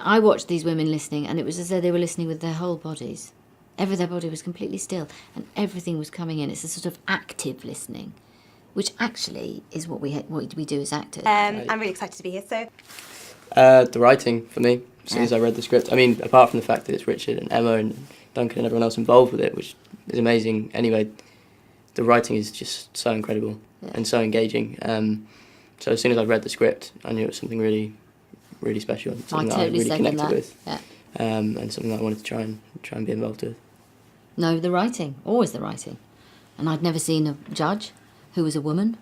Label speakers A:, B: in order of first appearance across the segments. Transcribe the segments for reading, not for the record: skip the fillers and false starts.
A: I watched these women listening, and it was as though they were listening with their whole bodies. Their body was completely still, and everything was coming in. It's a sort of active listening, which actually is what we do as actors.
B: I'm really excited to be here. So,
C: the writing for me, as soon as I read the script. I mean, apart from the fact that it's Richard and Emma and Duncan and everyone else involved with it, which is amazing. Anyway, the writing is just so incredible and so engaging. So as soon as I read the script, I knew it was something really, really special. Something that I really connected with, and something that I wanted to try and be involved with.
A: No, the writing, always the writing. And I'd never seen a judge who was a woman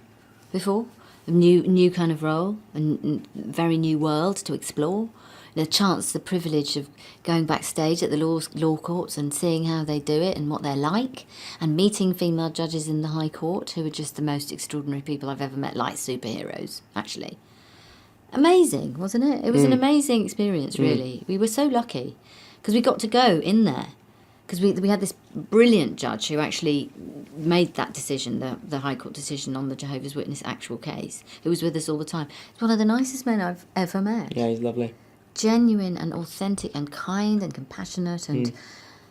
A: before. A new kind of role, a very new world to explore. The chance, the privilege of going backstage at the law courts and seeing how they do it and what they're like, and meeting female judges in the High Court who are just the most extraordinary people I've ever met, like superheroes, actually. Amazing, wasn't it? It was an amazing experience, really. We were so lucky because we got to go in there. Because we had this brilliant judge who actually made that decision, the High Court decision on the Jehovah's Witness actual case, who was with us all the time. He's one of the nicest men I've ever met.
C: Yeah, he's lovely.
A: Genuine and authentic and kind and compassionate and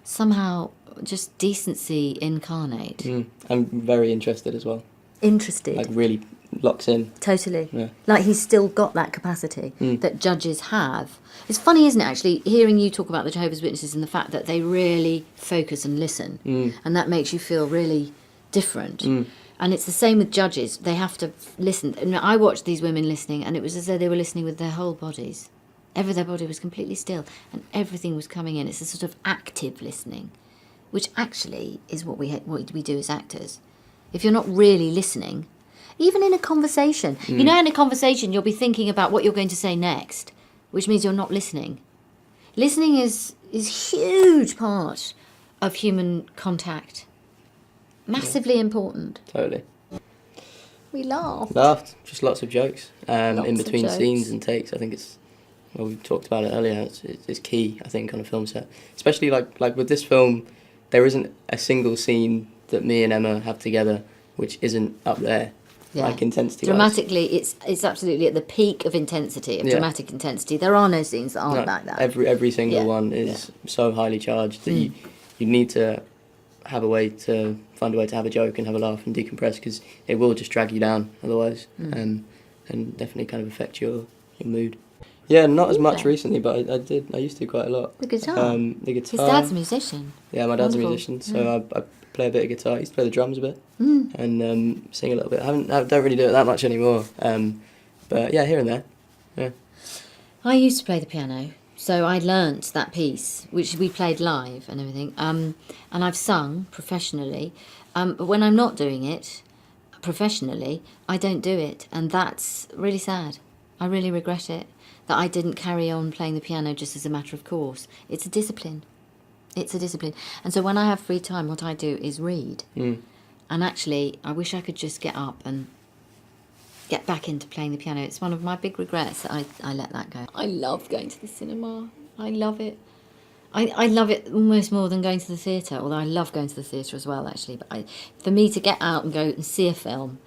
A: somehow just decency incarnate.
C: I'm very interested as well.
A: Interested.
C: Like really locks in.
A: Totally.
C: Yeah.
A: Like he's still got that capacity that judges have. It's funny, isn't it, actually, hearing you talk about the Jehovah's Witnesses and the fact that they really focus and listen. And that makes you feel really different. And it's the same with judges. They have to listen. And I watched these women listening, and it was as though they were listening with their whole bodies. Their body was completely still, and everything was coming in. It's a sort of active listening, which actually is what we do as actors. If you're not really listening, even in a conversation, you know, in a conversation, you'll be thinking about what you're going to say next, which means you're not listening. Listening is a huge part of human contact. Massively important.
C: Totally.
A: We laughed.
C: Laughed. Just lots of jokes
A: Lots
C: in
A: of
C: between
A: jokes.
C: scenes and takes. I think it's, well, we talked about it earlier, it's key, I think, on a film set. Especially like with this film, there isn't a single scene that me and Emma have together which isn't up there.
A: Yeah.
C: Like intensity.
A: Dramatically, it's absolutely at the peak of intensity, of dramatic intensity. There are no scenes that aren't like that.
C: Every single one is so highly charged that you need to find a way to have a joke and have a laugh and decompress, because it will just drag you down otherwise, and definitely kind of affect your mood. Yeah, not as much recently, but I used to quite a lot.
A: The guitar.
C: The guitar.
A: His dad's a musician.
C: Yeah, my dad's
A: Wonderful.
C: a musician, so I play a bit of guitar. I used to play the drums a bit and sing a little bit. I don't really do it that much anymore, but yeah, here and there. Yeah.
A: I used to play the piano, so I learnt that piece, which we played live and everything. And I've sung professionally, but when I'm not doing it professionally, I don't do it, and that's really sad. I really regret it, that I didn't carry on playing the piano just as a matter of course. It's a discipline. It's a discipline. And so when I have free time, what I do is read. And actually, I wish I could just get up and get back into playing the piano. It's one of my big regrets that I let that go. I love going to the cinema. I love it. I love it almost more than going to the theatre, although I love going to the theatre as well, actually. But for me to get out and go and see a film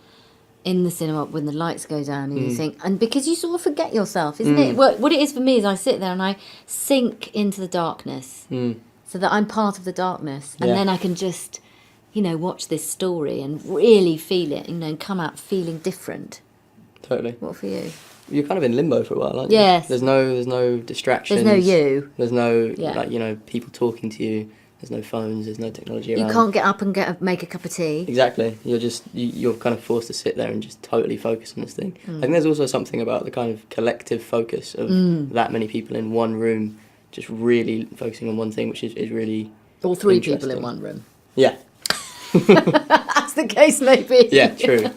A: in the cinema when the lights go down and you think, and because you sort of forget yourself, isn't it? What it is for me is I sit there and I sink into the darkness so that I'm part of the darkness, and then I can just, watch this story and really feel it, and come out feeling different.
C: Totally.
A: What for you?
C: You're kind of in limbo for a while, aren't you?
A: Yes.
C: There's no distractions.
A: There's no you.
C: There's no people talking to you. There's no phones. There's no technology around.
A: You can't get up and make a cup of tea.
C: Exactly. You're kind of forced to sit there and just totally focus on this thing. I think there's also something about the kind of collective focus of that many people in one room, just really focusing on one thing, which is really
A: Or three people in
C: interesting.
A: one room.
C: Yeah.
A: As the case may be.
C: Yeah, true.